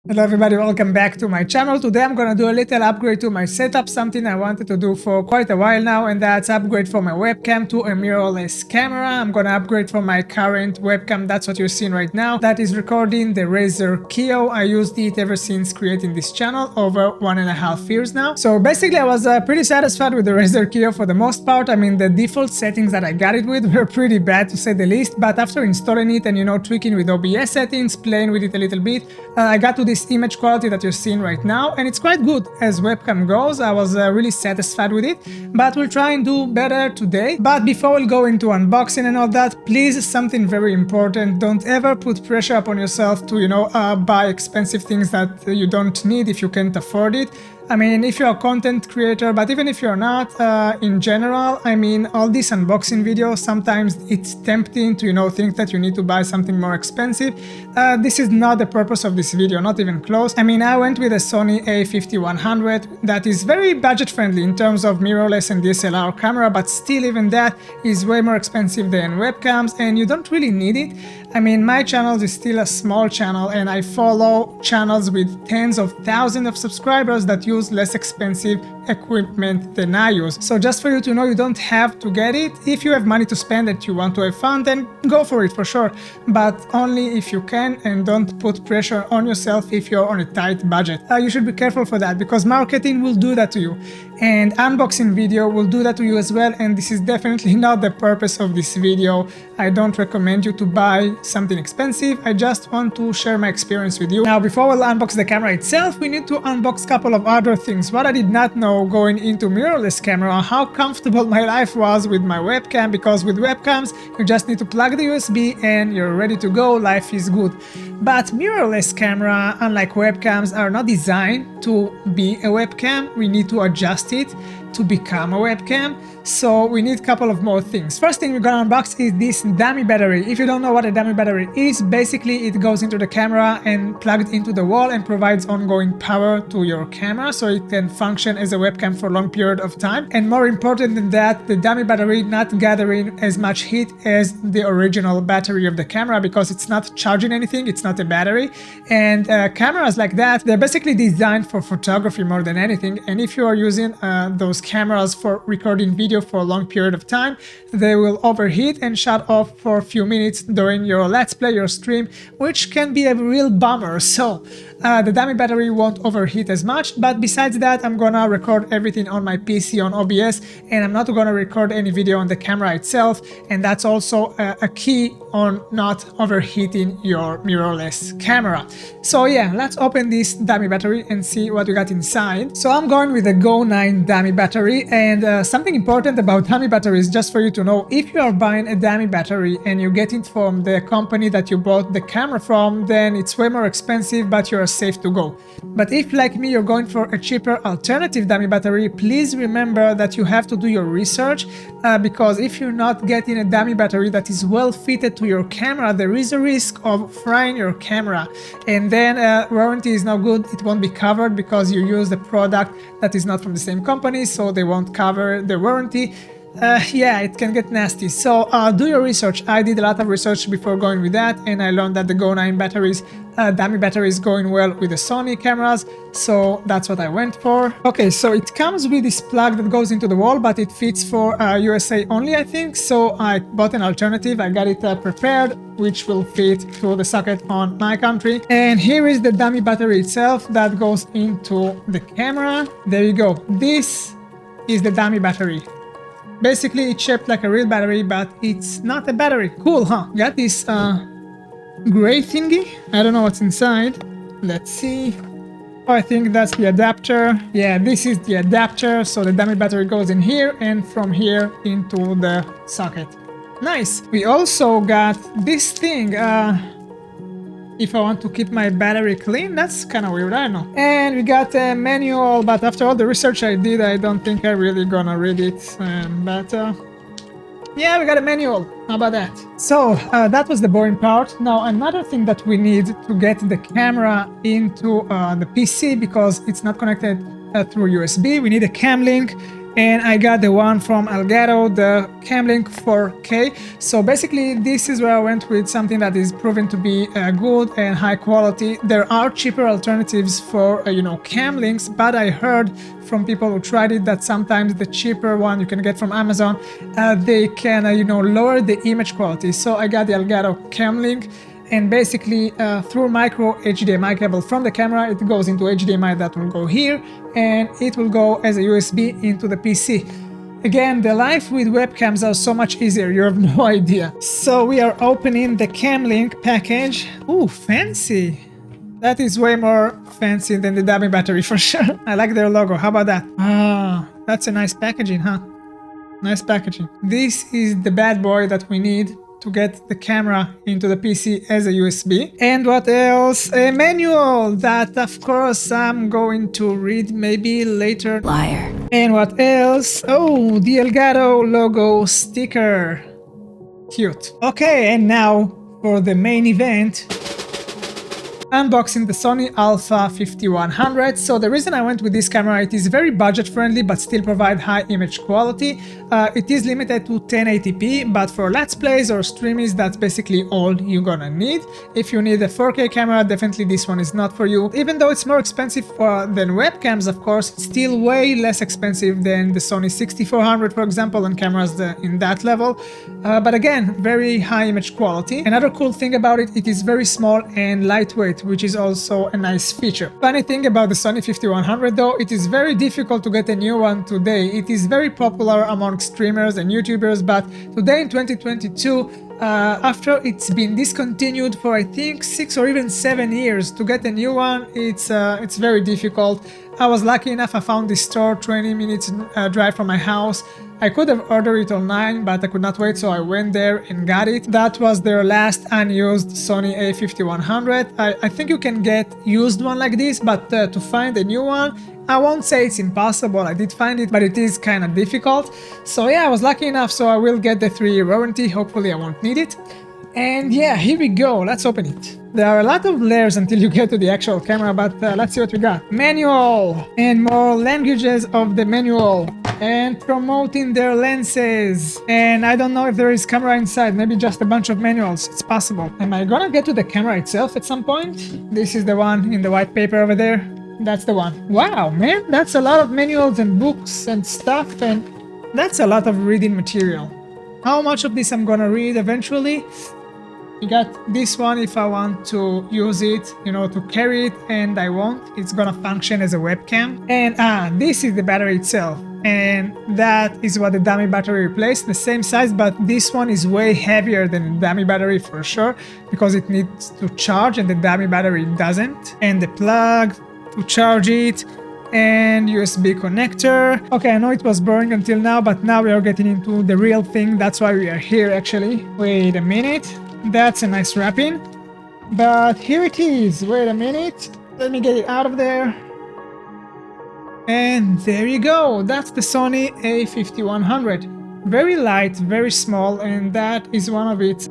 Hello everybody, welcome back to my channel. Today I'm gonna do a little upgrade to my setup, something I wanted to do for quite a while now, and that's upgrade from my webcam to a mirrorless camera. I'm gonna upgrade from my current webcam, that's what you're seeing right now, that is recording the Razer Kio. I used it ever since creating this channel, over 1.5 years now. So basically I was pretty satisfied with the Razer Kio for the most part. I mean, the default settings that I got it with were pretty bad to say the least, but after installing it and tweaking with OBS settings, playing with it a little bit, I got to this image quality that you're seeing right now, and it's quite good as webcam goes. I was really satisfied with it, but we'll try and do better today. But before we go into unboxing and all that, please, something very important: don't ever put pressure upon yourself to buy expensive things that you don't need if you can't afford it. I mean, if you're a content creator, but even if you're not, in general, I mean, all these unboxing videos, sometimes it's tempting to, think that you need to buy something more expensive. This is not the purpose of this video, not even close. I mean, I went with a Sony A5100 that is very budget friendly in terms of mirrorless and DSLR camera, but still even that is way more expensive than webcams, and you don't really need it. I mean, my channel is still a small channel, and I follow channels with tens of thousands of subscribers that use less expensive equipment than I use. So just for you to know, you don't have to get it. If you have money to spend and you want to have fun, then go for it for sure, but only if you can, and don't put pressure on yourself if you're on a tight budget. You should be careful for that, because marketing will do that to you, and unboxing video will do that to you as well, and this is definitely not the purpose of this video. I don't recommend you to buy something expensive. I just want to share my experience with you. Now, before we'll unbox the camera itself, we need to unbox a couple of other things. What I did not know going into mirrorless camera, how comfortable my life was with my webcam, because with webcams you just need to plug the USB and you're ready to go, life is good. But mirrorless camera, unlike webcams, are not designed to be a webcam. We need to adjust it to become a webcam, so we need a couple of more things. First thing we're gonna unbox is this dummy battery. If you don't know what a dummy battery is, basically it goes into the camera and plugged into the wall and provides ongoing power to your camera, so it can function as a webcam for a long period of time. And more important than that, the dummy battery not gathering as much heat as the original battery of the camera, because it's not charging anything, it's not a battery. And cameras like that, they're basically designed for photography more than anything, and if you are using those cameras for recording video for a long period of time, they will overheat and shut off for a few minutes during your let's play, your stream, which can be a real bummer. So the dummy battery won't overheat as much, but besides that, I'm gonna record everything on my PC on OBS, and I'm not gonna record any video on the camera itself, and that's also a key on not overheating your mirrorless camera. So yeah, let's open this dummy battery and see what we got inside. So I'm going with a Go 9 dummy battery, and something important about dummy batteries, just for you to know: if you are buying a dummy battery and you get it from the company that you bought the camera from, then it's way more expensive, but you're safe to go. But if, like me, you're going for a cheaper alternative dummy battery, please remember that you have to do your research, because if you're not getting a dummy battery that is well fitted to your camera, there is a risk of frying your camera, and then warranty is no good. It won't be covered because you use the product that is not from the same company, so they won't cover the warranty. Yeah, it can get nasty. So do your research. I did a lot of research before going with that, and I learned that the Go 9 batteries, dummy batteries, going well with the Sony cameras, so that's what I went for. Okay, so it comes with this plug that goes into the wall, but it fits for USA only, I think, so I bought an alternative. I got it prepared, which will fit to the socket on my country. And here is the dummy battery itself that goes into the camera. There you go. This is the dummy battery. Basically, it's shaped like a real battery, but it's not a battery. Cool, huh? Got this gray thingy. I don't know what's inside. Let's see. Oh, I think that's the adapter. Yeah, this is the adapter. So the dummy battery goes in here, and from here into the socket. Nice. We also got this thing. If I want to keep my battery clean, that's kind of weird, I don't know. And we got a manual, but after all the research I did, I don't think I'm really gonna read it. Yeah, we got a manual. How about that? So that was the boring part. Now, another thing that we need to get the camera into the PC, because it's not connected through USB, we need a cam link. and I got the one from Elgato, the Camlink 4K. So basically this is where I went with something that is proven to be good and high quality. There are cheaper alternatives for Camlinks, but I heard from people who tried it that sometimes the cheaper one you can get from Amazon, they can lower the image quality. So I got the Elgato Camlink, and basically through micro HDMI cable from the camera, it goes into HDMI that will go here, and it will go as a USB into the PC. Again, the life with webcams are so much easier, you have no idea. So we are opening the Camlink package. Ooh, fancy. That is way more fancy than the dummy battery for sure. I like their logo, how about that? Ah, that's a nice packaging, huh? Nice packaging. This is the bad boy that we need to get the camera into the PC as a USB. And what else? A manual that of course I'm going to read maybe later. Liar. And what else? Oh, the Elgato logo sticker. Cute. Okay, and now for the main event. Unboxing the Sony Alpha 5100. So the reason I went with this camera, it is very budget friendly but still provide high image quality. It is limited to 1080p, but for let's plays or streamings, that's basically all you're gonna need. If you need a 4K camera, definitely this one is not for you. Even though it's more expensive than webcams, of course, it's still way less expensive than the Sony 6400, for example, and cameras in that level. But again, very high image quality. Another cool thing about it, it is very small and lightweight, which is also a nice feature. Funny thing about the Sony 5100 though, it is very difficult to get a new one today. It is very popular among streamers and YouTubers, but today in 2022, after it's been discontinued for I think 6 or even 7 years, to get a new one, it's very difficult. I was lucky enough, I found this store 20 minutes drive from my house. I could have ordered it online, but I could not wait, so I went there and got it. That was their last unused Sony A5100. I think you can get used one like this, but to find a new one, I won't say it's impossible. I did find it, but it is kind of difficult. So yeah, I was lucky enough, so I will get the 3-year warranty. Hopefully I won't need it. And yeah, here we go. Let's open it. There are a lot of layers until you get to the actual camera, but let's see what we got. Manual and more languages of the manual and promoting their lenses. And I don't know if there is camera inside, maybe just a bunch of manuals. It's possible. Am I gonna get to the camera itself at some point? This is the one in the white paper over there. That's the one. Wow, man, that's a lot of manuals and books and stuff, and that's a lot of reading material. How much of this I'm gonna read eventually? You got this one if I want to use it, to carry it, and I won't. It's gonna function as a webcam. And this is the battery itself. And that is what the dummy battery replaced. The same size, but this one is way heavier than the dummy battery for sure, because it needs to charge and the dummy battery doesn't. And the plug to charge it, and USB connector. Okay, I know it was boring until now, but now we are getting into the real thing. That's why we are here actually. Wait a minute. That's a nice wrapping. But here it is. Wait a minute. Let me get it out of there. And there you go. That's the Sony A5100. Very light, very small, and that is one of its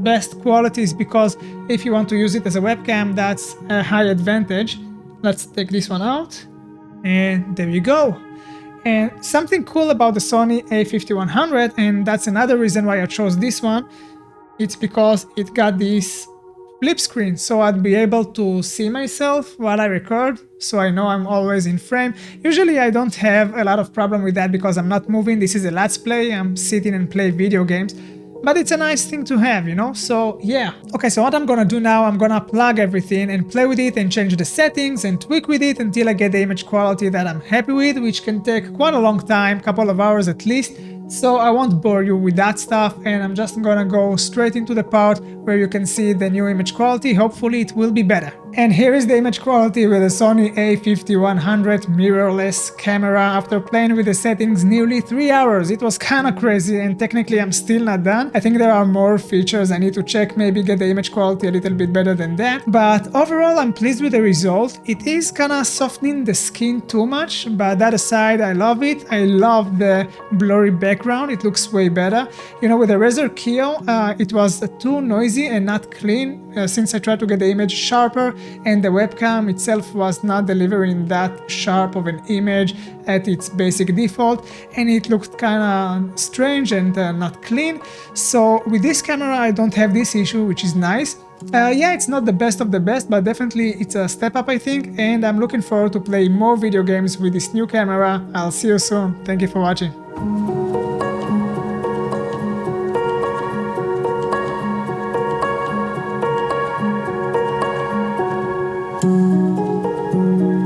best qualities, because if you want to use it as a webcam, that's a high advantage. Let's take this one out. And there you go. And something cool about the Sony A5100, and that's another reason why I chose this one, it's because it got this flip screen, so I'd be able to see myself while I record, so I know I'm always in frame. Usually I don't have a lot of problem with that because I'm not moving. This is a let's play, I'm sitting and play video games. But it's a nice thing to have, so yeah. Okay, so what I'm gonna do now, I'm gonna plug everything and play with it and change the settings and tweak with it until I get the image quality that I'm happy with, which can take quite a long time, couple of hours at least. So I won't bore you with that stuff, and I'm just gonna go straight into the part where you can see the new image quality. Hopefully it will be better. And here is the image quality with the Sony A5100 mirrorless camera after playing with the settings nearly 3 hours. It was kinda crazy, and technically I'm still not done. I think there are more features I need to check, maybe get the image quality a little bit better than that. But overall I'm pleased with the result. It is kinda softening the skin too much, but that aside, I love it. I love the blurry background, it looks way better. With the Razer Kio, it was too noisy and not clean. Since I tried to get the image sharper, and the webcam itself was not delivering that sharp of an image at its basic default, and it looked kind of strange and not clean. So with this camera I don't have this issue, which is nice. Yeah, it's not the best of the best, but definitely it's a step up, I think, and I'm looking forward to play more video games with this new camera. I'll see you soon. Thank you for watching.